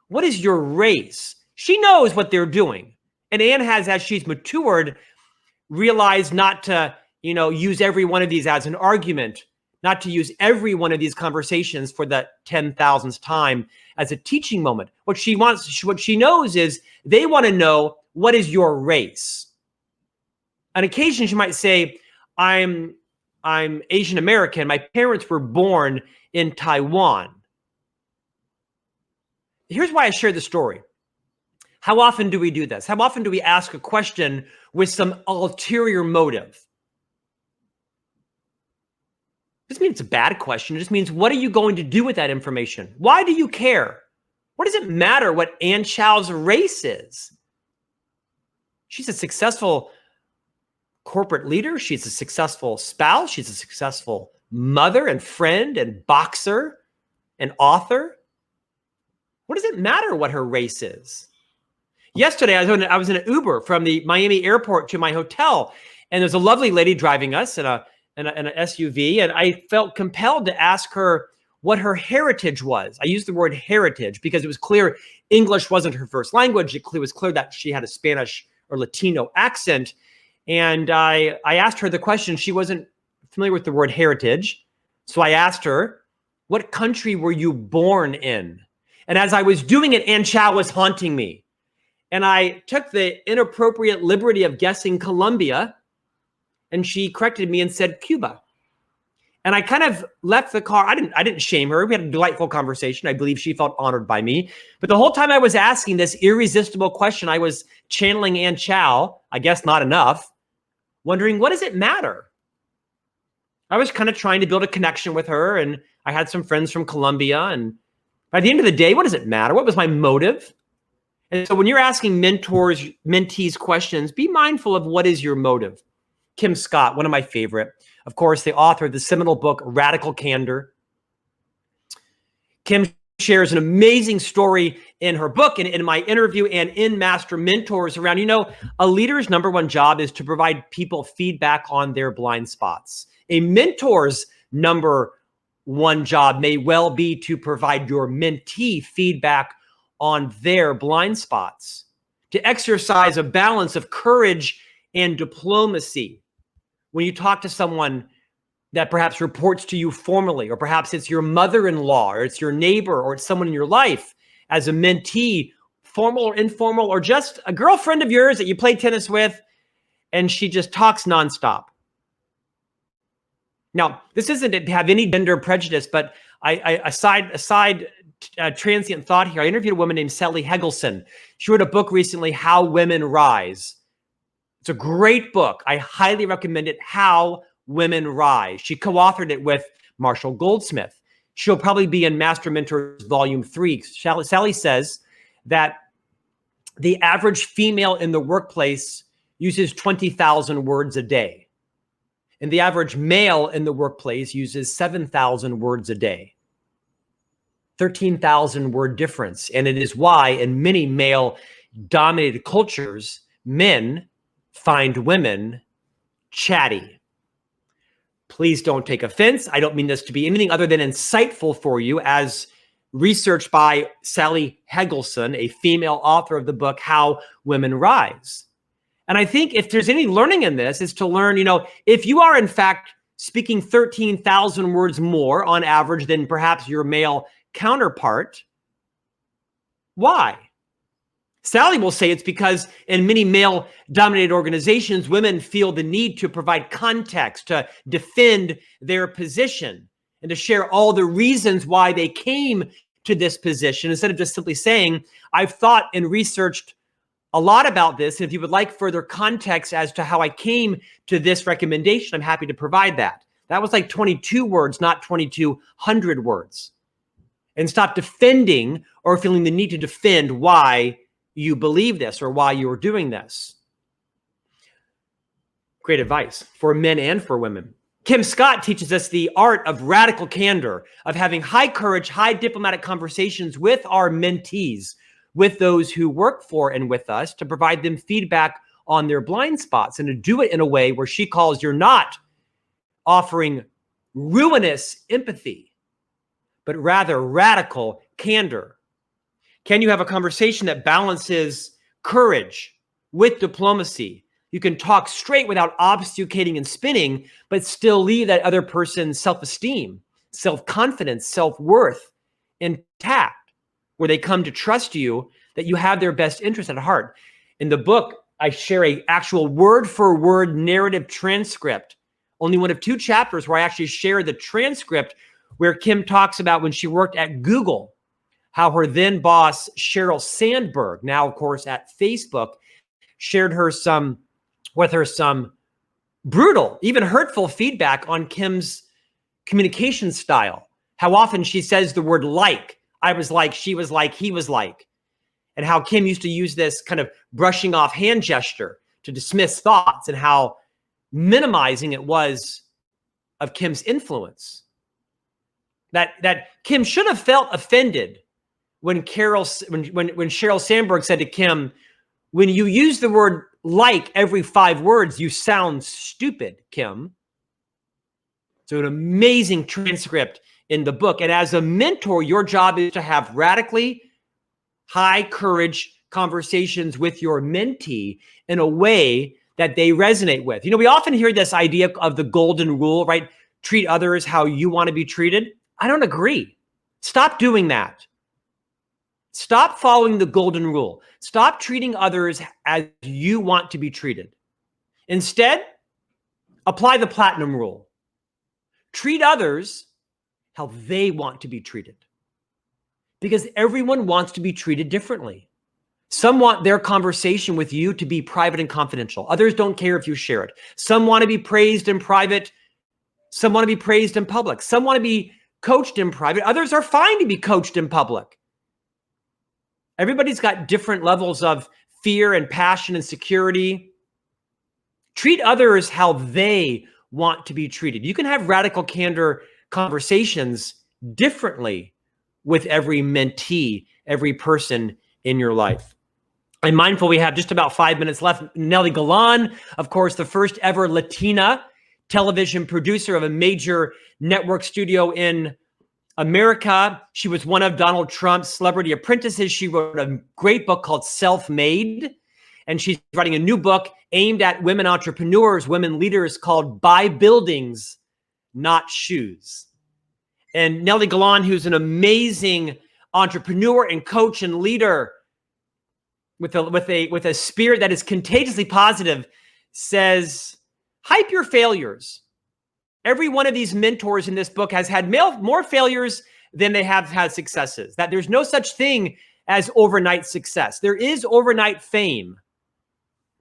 What is your race? She knows what they're doing. And Ann has, as she's matured, realized not to, use every one of these as an argument, not to use every one of these conversations for the 10,000th time as a teaching moment. What she knows is they want to know, what is your race? On occasion, she might say, I'm Asian American. My parents were born in Taiwan. Here's why I share the story. How often do we do this? How often do we ask a question with some ulterior motive? It doesn't mean it's a bad question. It just means, what are you going to do with that information? Why do you care? What does it matter what Ann Chow's race is? She's a successful corporate leader. She's a successful spouse. She's a successful mother and friend and boxer and author. What does it matter what her race is? Yesterday, I was in an Uber from the Miami airport to my hotel, and there's a lovely lady driving us in an SUV, and I felt compelled to ask her what her heritage was. I used the word heritage because it was clear English wasn't her first language. It was clear that she had a Spanish or Latino accent. And I asked her the question. She wasn't familiar with the word heritage. So I asked her, what country were you born in? And as I was doing it, Ann Chow was haunting me. And I took the inappropriate liberty of guessing Colombia. And she corrected me and said Cuba. And I kind of left the car. I didn't shame her. We had a delightful conversation. I believe she felt honored by me. But the whole time I was asking this irresistible question, I was channeling Ann Chow, I guess not enough, wondering, what does it matter? I was kind of trying to build a connection with her. And I had some friends from Colombia. And At the end of the day, what does it matter? What was my motive? And so when you're asking mentors, mentees questions, be mindful of what is your motive. Kim Scott, one of my favorite, of course, the author of the seminal book, Radical Candor. Kim shares an amazing story in her book and in my interview and in Master Mentors around, a leader's number one job is to provide people feedback on their blind spots. A mentor's number one job may well be to provide your mentee feedback on their blind spots, to exercise a balance of courage and diplomacy. When you talk to someone that perhaps reports to you formally, or perhaps it's your mother-in-law, or it's your neighbor, or it's someone in your life as a mentee, formal or informal, or just a girlfriend of yours that you play tennis with, and she just talks nonstop. Now, this isn't to have any gender prejudice, but aside transient thought here, I interviewed a woman named Sally Helgesen. She wrote a book recently, How Women Rise. It's a great book. I highly recommend it, How Women Rise. She co-authored it with Marshall Goldsmith. She'll probably be in Master Mentors Volume 3. Sally says that the average female in the workplace uses 20,000 words a day. And the average male in the workplace uses 7,000 words a day. 13,000 word difference. And it is why in many male-dominated cultures, men find women chatty. Please don't take offense. I don't mean this to be anything other than insightful for you, as researched by Sally Helgesen, a female author of the book, How Women Rise. And I think if there's any learning in this, is to learn, if you are in fact speaking 13,000 words more on average than perhaps your male counterpart, why? Sally will say it's because in many male-dominated organizations, women feel the need to provide context, to defend their position, and to share all the reasons why they came to this position, instead of just simply saying, I've thought and researched a lot about this, and if you would like further context as to how I came to this recommendation, I'm happy to provide that. That was like 22 words, not 2,200 words. And stop defending or feeling the need to defend why you believe this or why you're doing this. Great advice for men and for women. Kim Scott teaches us the art of radical candor, of having high courage, high diplomatic conversations with our mentees, with those who work for and with us, to provide them feedback on their blind spots, and to do it in a way where she calls, you're not offering ruinous empathy, but rather radical candor. Can you have a conversation that balances courage with diplomacy? You can talk straight without obfuscating and spinning, but still leave that other person's self-esteem, self-confidence, self-worth intact, where they come to trust you, that you have their best interest at heart. In the book, I share an actual word-for-word narrative transcript, only one of 2 chapters where I actually share the transcript where Kim talks about when she worked at Google, how her then boss, Sheryl Sandberg, now of course at Facebook, shared with her some brutal, even hurtful feedback on Kim's communication style. How often she says the word like, I was like, she was like, he was like. And how Kim used to use this kind of brushing off hand gesture to dismiss thoughts, and how minimizing it was of Kim's influence. That Kim should have felt offended when Sheryl Sandberg said to Kim, when you use the word like every 5 words, you sound stupid, Kim. So an amazing transcript in the book. And as a mentor, your job is to have radically high courage conversations with your mentee in a way that they resonate with. We often hear this idea of the golden rule, right? Treat others how you want to be treated. I don't agree. Stop doing that. Stop following the golden rule. Stop treating others as you want to be treated. Instead, apply the platinum rule. Treat others how they want to be treated. Because everyone wants to be treated differently. Some want their conversation with you to be private and confidential. Others don't care if you share it. Some want to be praised in private. Some want to be praised in public. Some want to be coached in private. Others are fine to be coached in public. Everybody's got different levels of fear and passion and security. Treat others how they want to be treated. You can have radical candor conversations differently with every mentee, every person in your life. I'm mindful we have just about 5 minutes left. Nelly Galan, of course, the first ever Latina television producer of a major network studio in America. She was one of Donald Trump's celebrity apprentices. She wrote a great book called Self-Made, and she's writing a new book aimed at women entrepreneurs, women leaders, called Buy Buildings, Not Shoes. And Nelly Galan, who's an amazing entrepreneur and coach and leader with a spirit that is contagiously positive, says, hype your failures. Every one of these mentors in this book has had more failures than they have had successes. That there's no such thing as overnight success. There is overnight fame,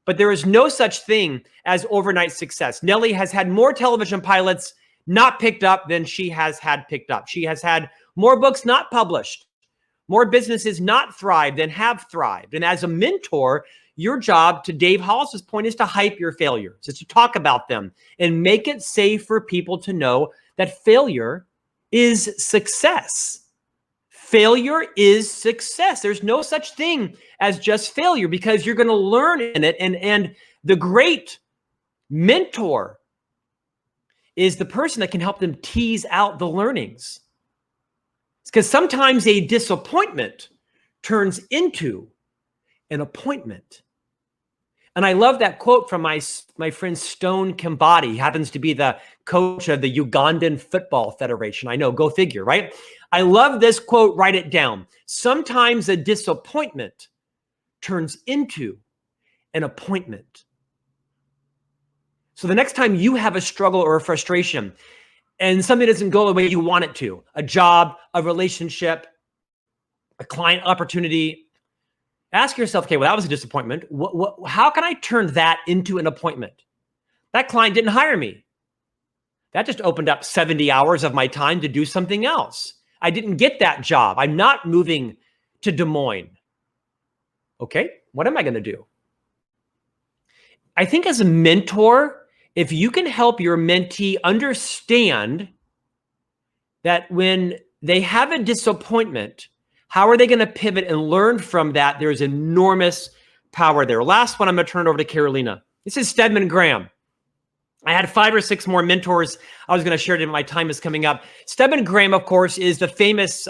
but there is no such thing as overnight success. Nelly has had more television pilots not picked up than she has had picked up. She has had more books not published, more businesses not thrived than have thrived. And as a mentor, your job, to Dave Hollis's point, is to hype your failures. It's to talk about them and make it safe for people to know that failure is success. Failure is success. There's no such thing as just failure, because you're going to learn in it. And the great mentor is the person that can help them tease out the learnings. It's because sometimes a disappointment turns into an appointment. And I love that quote from my friend Stone Kimbati. He happens to be the coach of the Ugandan Football Federation. I know, go figure, right? I love this quote. Write it down. Sometimes a disappointment turns into an appointment. So the next time you have a struggle or a frustration and something doesn't go the way you want it to, a job, a relationship, a client opportunity, ask yourself, okay, well, that was a disappointment. How can I turn that into an appointment? That client didn't hire me. That just opened up 70 hours of my time to do something else. I didn't get that job. I'm not moving to Des Moines. Okay, what am I going to do? I think as a mentor, if you can help your mentee understand that when they have a disappointment, how are they going to pivot and learn from that? There's enormous power there. Last one, I'm going to turn it over to Carolina. This is Stedman Graham. I had 5 or 6 more mentors I was going to share today. My time is coming up. Stedman Graham, of course, is the famous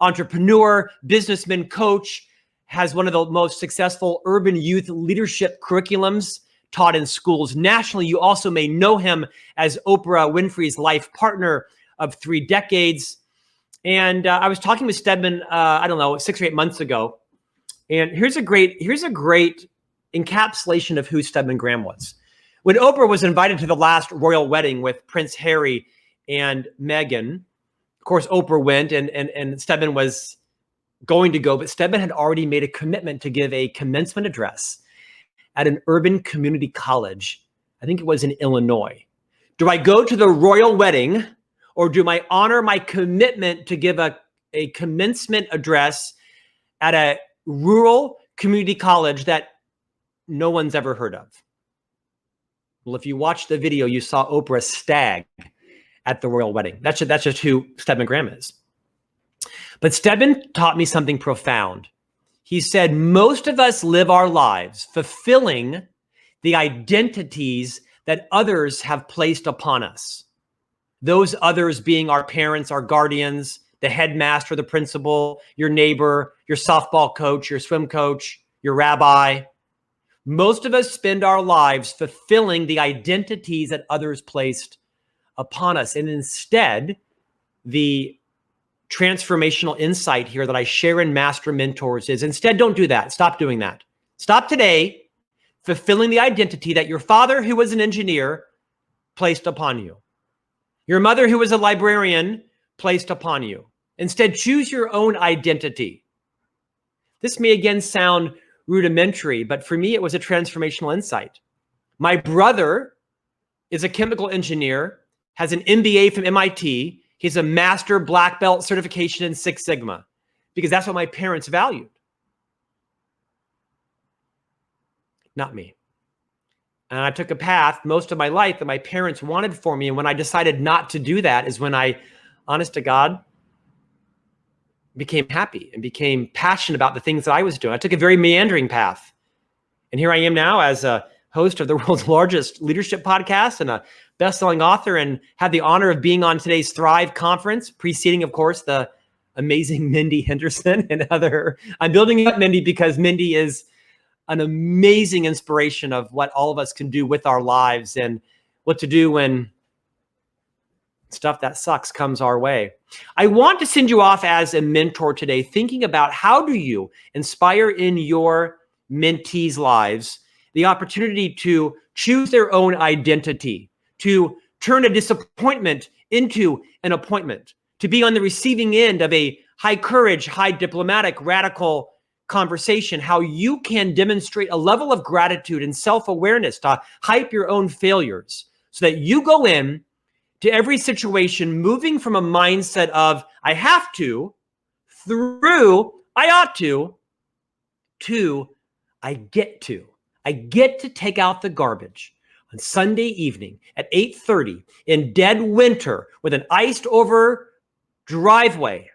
entrepreneur, businessman, coach, has one of the most successful urban youth leadership curriculums taught in schools nationally. You also may know him as Oprah Winfrey's life partner of 3 decades. And I was talking with Stedman, 6 or 8 months ago. And here's a great encapsulation of who Stedman Graham was. When Oprah was invited to the last royal wedding with Prince Harry and Meghan, of course, Oprah went and Stedman was going to go, but Stedman had already made a commitment to give a commencement address at an urban community college. I think it was in Illinois. Do I go to the royal wedding, or do I honor my commitment to give a commencement address at a rural community college that no one's ever heard of? Well, if you watched the video, you saw Oprah stag at the royal wedding. That's just who Stedman Graham is. But Stedman taught me something profound. He said, most of us live our lives fulfilling the identities that others have placed upon us. Those others being our parents, our guardians, the headmaster, the principal, your neighbor, your softball coach, your swim coach, your rabbi. Most of us spend our lives fulfilling the identities that others placed upon us. And instead, the transformational insight here that I share in Master Mentors is instead, don't do that. Stop doing that. Stop today fulfilling the identity that your father, who was an engineer, placed upon you. Your mother, who was a librarian, placed upon you. Instead, choose your own identity. This may again sound rudimentary, but for me, it was a transformational insight. My brother is a chemical engineer, has an MBA from MIT. He has a master black belt certification in Six Sigma because that's what my parents valued. Not me. And I took a path most of my life that my parents wanted for me. And when I decided not to do that is when I, honest to God, became happy and became passionate about the things that I was doing. I took a very meandering path. And here I am now as a host of the world's largest leadership podcast and a best-selling author, and had the honor of being on today's Thrive conference, preceding, of course, the amazing Mindy Henderson and other. I'm building up Mindy because Mindy is an amazing inspiration of what all of us can do with our lives and what to do when stuff that sucks comes our way. I want to send you off as a mentor today, thinking about how do you inspire in your mentees' lives the opportunity to choose their own identity, to turn a disappointment into an appointment, to be on the receiving end of a high courage, high diplomatic, radical conversation, how you can demonstrate a level of gratitude and self-awareness to hype your own failures so that you go in to every situation moving from a mindset of I have to, through I ought to I get to. I get to take out the garbage on Sunday evening at 8:30 in dead winter with an iced over driveway.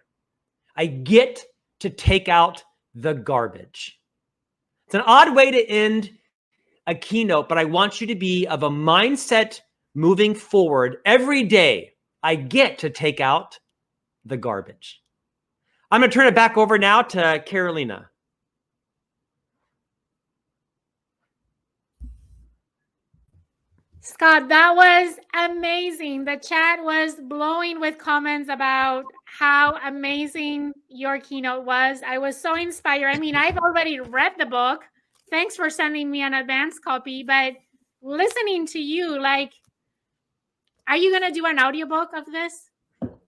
I get to take out the garbage. It's an odd way to end a keynote, but I want you to be of a mindset moving forward every day. I get to take out the garbage. I'm going to turn it back over now to Carolina. Scott, that was amazing. The chat was blowing with comments about how amazing your keynote was. I was so inspired. I mean, I've already read the book. Thanks for sending me an advance copy. But listening to you, like, are you going to do an audiobook of this?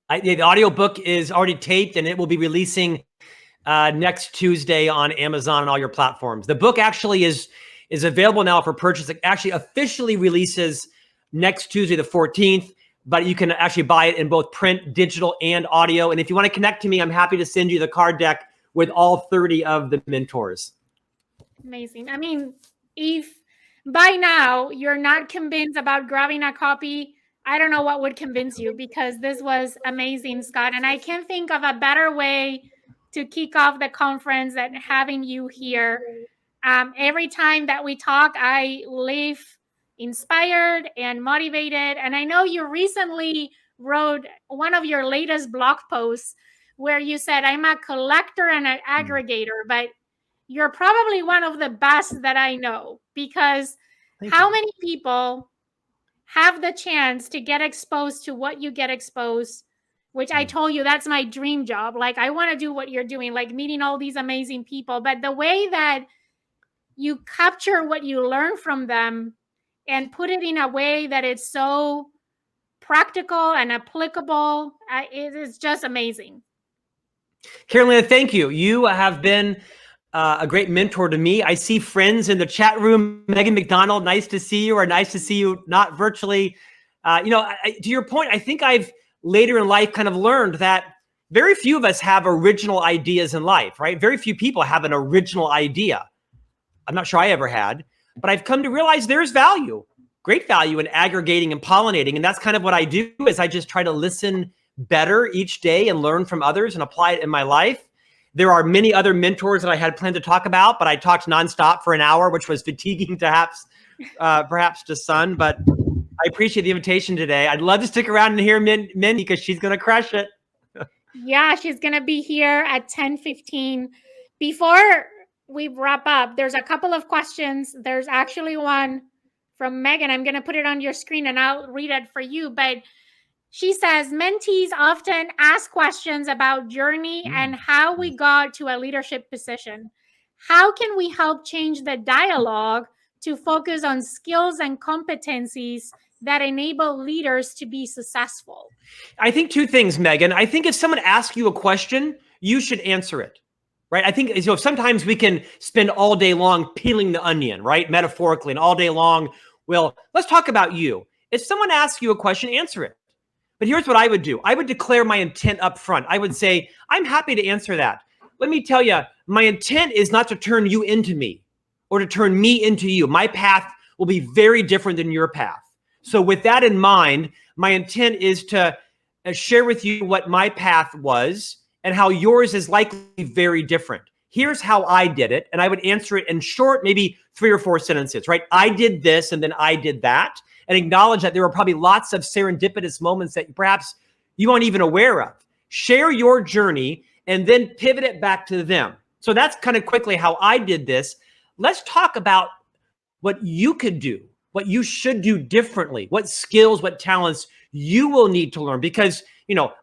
The audiobook is already taped and it will be releasing next Tuesday on Amazon and all your platforms. The book actually is available now for purchase. It actually officially releases next Tuesday, the 14th, but you can actually buy it in both print, digital, and audio. And if you want to connect to me, I'm happy to send you the card deck with all 30 of the mentors. Amazing. I mean, if by now you're not convinced about grabbing a copy, I don't know what would convince you, because this was amazing, Scott. And I can't think of a better way to kick off the conference than having you here. Every time that we talk, I leave inspired and motivated. And I know you recently wrote one of your latest blog posts where you said, I'm a collector and an aggregator, but you're probably one of the best that I know, because how many people have the chance to get exposed to what you get exposed, which I told you that's my dream job. Like, I want to do what you're doing, like meeting all these amazing people. But the way that you capture what you learn from them and put it in a way that it's so practical and applicable, it is just amazing. Carolina, thank you. You have been a great mentor to me. I see friends in the chat room. Megan McDonald, nice to see you, or nice to see you not virtually. To your point, I think I've later in life kind of learned that very few of us have original ideas in life, right? Very few people have an original idea. I'm not sure I ever had, but I've come to realize there's value, great value in aggregating and pollinating. And that's kind of what I do, is I just try to listen better each day and learn from others and apply it in my life. There are many other mentors that I had planned to talk about, but I talked nonstop for an hour, which was fatiguing perhaps to Sun, but I appreciate the invitation today. I'd love to stick around and hear Mindy, because she's going to crush it. Yeah, she's going to be here at 10:15. Before we wrap up, there's a couple of questions. There's actually one from Megan. I'm going to put it on your screen and I'll read it for you. But she says, mentees often ask questions about journey and how we got to a leadership position. How can we help change the dialogue to focus on skills and competencies that enable leaders to be successful? I think two things, Megan. I think if someone asks you a question, you should answer it, right? I think sometimes we can spend all day long peeling the onion, right? Metaphorically, and all day long, well, let's talk about you. If someone asks you a question, answer it. But here's what I would do. I would declare my intent up front. I would say, I'm happy to answer that. Let me tell you, my intent is not to turn you into me or to turn me into you. My path will be very different than your path. So with that in mind, my intent is to share with you what my path was and how yours is likely very different. Here's how I did it. And I would answer it in short, maybe 3 or 4 sentences, right? I did this and then I did that, and acknowledge that there were probably lots of serendipitous moments that perhaps you aren't even aware of. Share your journey and then pivot it back to them. So that's kind of quickly how I did this. Let's talk about what you could do, what you should do differently, what skills, what talents you will need to learn. Because,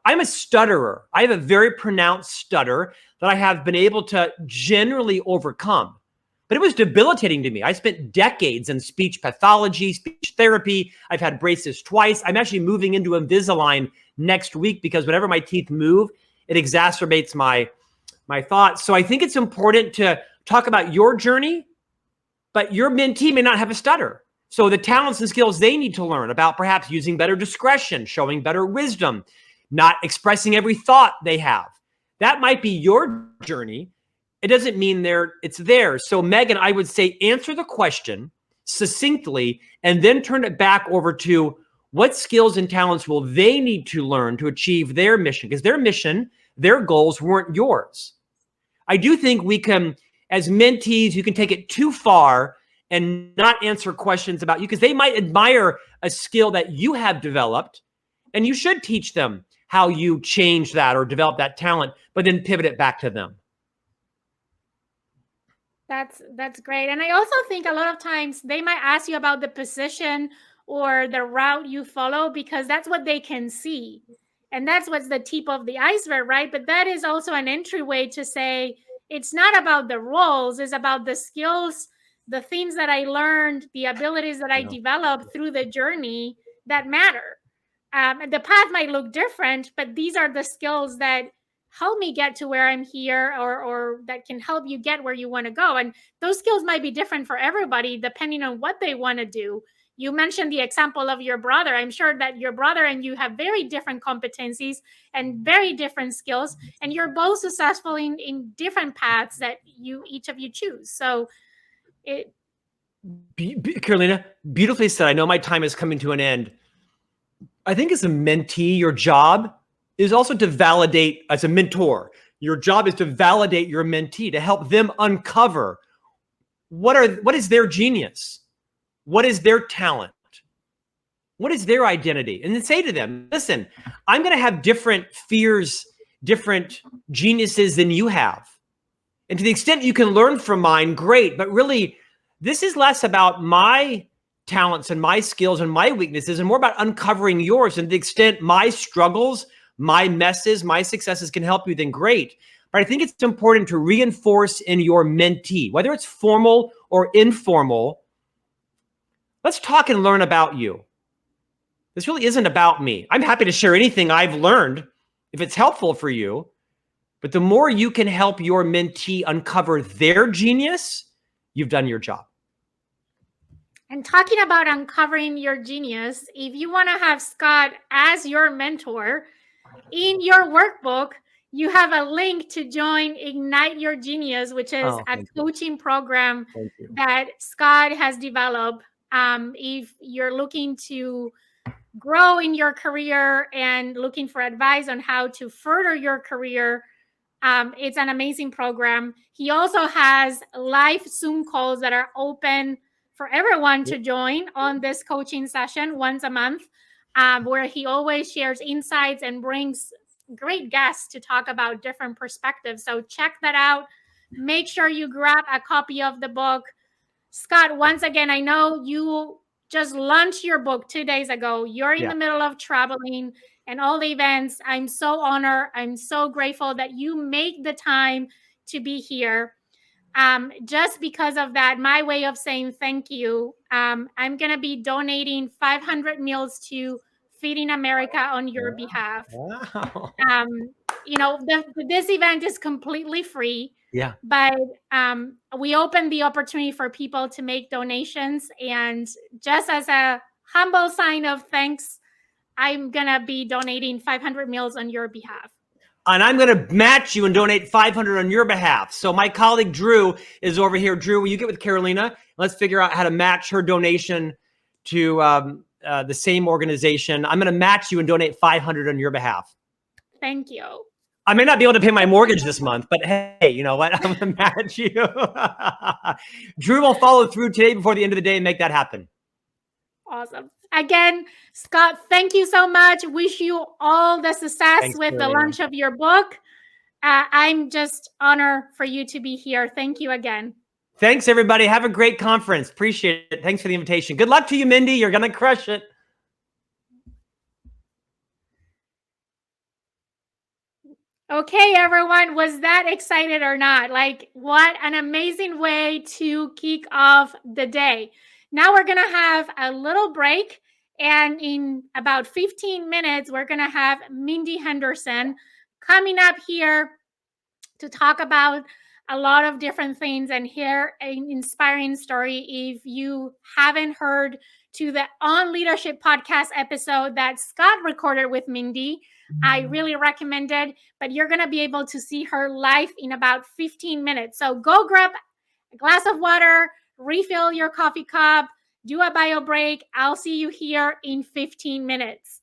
I'm a stutterer. I have a very pronounced stutter that I have been able to generally overcome. But it was debilitating to me. I spent decades in speech pathology, speech therapy. I've had braces twice. I'm actually moving into Invisalign next week because whenever my teeth move, it exacerbates my thoughts. So I think it's important to talk about your journey, but your mentee may not have a stutter. So the talents and skills they need to learn about perhaps using better discretion, showing better wisdom, not expressing every thought they have. That might be your journey. It doesn't mean it's theirs. So Megan, I would say answer the question succinctly and then turn it back over to what skills and talents will they need to learn to achieve their mission? Because their mission, their goals weren't yours. I do think we can, as mentees, you can take it too far and not answer questions about you because they might admire a skill that you have developed, and you should teach them how you change that or develop that talent, but then pivot it back to them. That's great. And I also think a lot of times they might ask you about the position or the route you follow because that's what they can see. And that's what's the tip of the iceberg, right? But that is also an entryway to say, it's not about the roles, it's about the skills, the things that I learned, the abilities that I developed through the journey that matter. And the path might look different, but these are the skills that help me get to where I'm here or that can help you get where you want to go. And those skills might be different for everybody depending on what they want to do. You mentioned the example of your brother. I'm sure that your brother and you have very different competencies and very different skills, and you're both successful in different paths that each of you choose. So Carolina, beautifully said. I know my time is coming to an end. I think as a mentee, your job is also to validate, as a mentor, your job is to validate your mentee, to help them uncover what is their genius, what is their talent, what is their identity, and then say to them, listen, I'm going to have different fears, different geniuses than you have. And to the extent you can learn from mine, great, but really, this is less about my talents and my skills and my weaknesses and more about uncovering yours. And to the extent my struggles, my messes, my successes can help you, then great. But I think it's important to reinforce in your mentee, whether it's formal or informal, let's talk and learn about you. This really isn't about me. I'm happy to share anything I've learned if it's helpful for you. But the more you can help your mentee uncover their genius, you've done your job. And talking about uncovering your genius, if you want to have Scott as your mentor, in your workbook, you have a link to join Ignite Your Genius, which is a coaching program that Scott has developed. If you're looking to grow in your career and looking for advice on how to further your career, it's an amazing program. He also has live Zoom calls that are open for everyone to join on this coaching session once a month, where he always shares insights and brings great guests to talk about different perspectives. So check that out. Make sure you grab a copy of the book. Scott, once again, I know you just launched your book 2 days ago. You're in the middle of traveling and all the events. I'm so honored. I'm so grateful that you make the time to be here. Just because of that, my way of saying thank you, I'm going to be donating 500 meals to Feeding America on your behalf. Wow. This event is completely free. Yeah. But we open the opportunity for people to make donations. And just as a humble sign of thanks, I'm going to be donating 500 meals on your behalf. And I'm going to match you and donate 500 on your behalf. So my colleague Drew is over here. Drew, will you get with Carolina? Let's figure out how to match her donation to the same organization. I'm going to match you and donate 500 on your behalf. Thank you. I may not be able to pay my mortgage this month, but hey, you know what? I'm going to match you. Drew will follow through today before the end of the day and make that happen. Awesome. Again, Scott, thank you so much. Wish you all the success with Carolina. The launch of your book. I'm just honored for you to be here. Thank you again. Thanks, everybody. Have a great conference. Appreciate it. Thanks for the invitation. Good luck to you, Mindy. You're going to crush it. Okay, everyone, was that excited or not? Like, what an amazing way to kick off the day. Now we're going to have a little break. And in about 15 minutes, we're going to have Mindy Henderson coming up here to talk about a lot of different things and hear an inspiring story. If you haven't heard to the On Leadership podcast episode that Scott recorded with Mindy, I really recommend it, but you're going to be able to see her live in about 15 minutes. So go grab a glass of water, refill your coffee cup, do a bio break. I'll see you here in 15 minutes.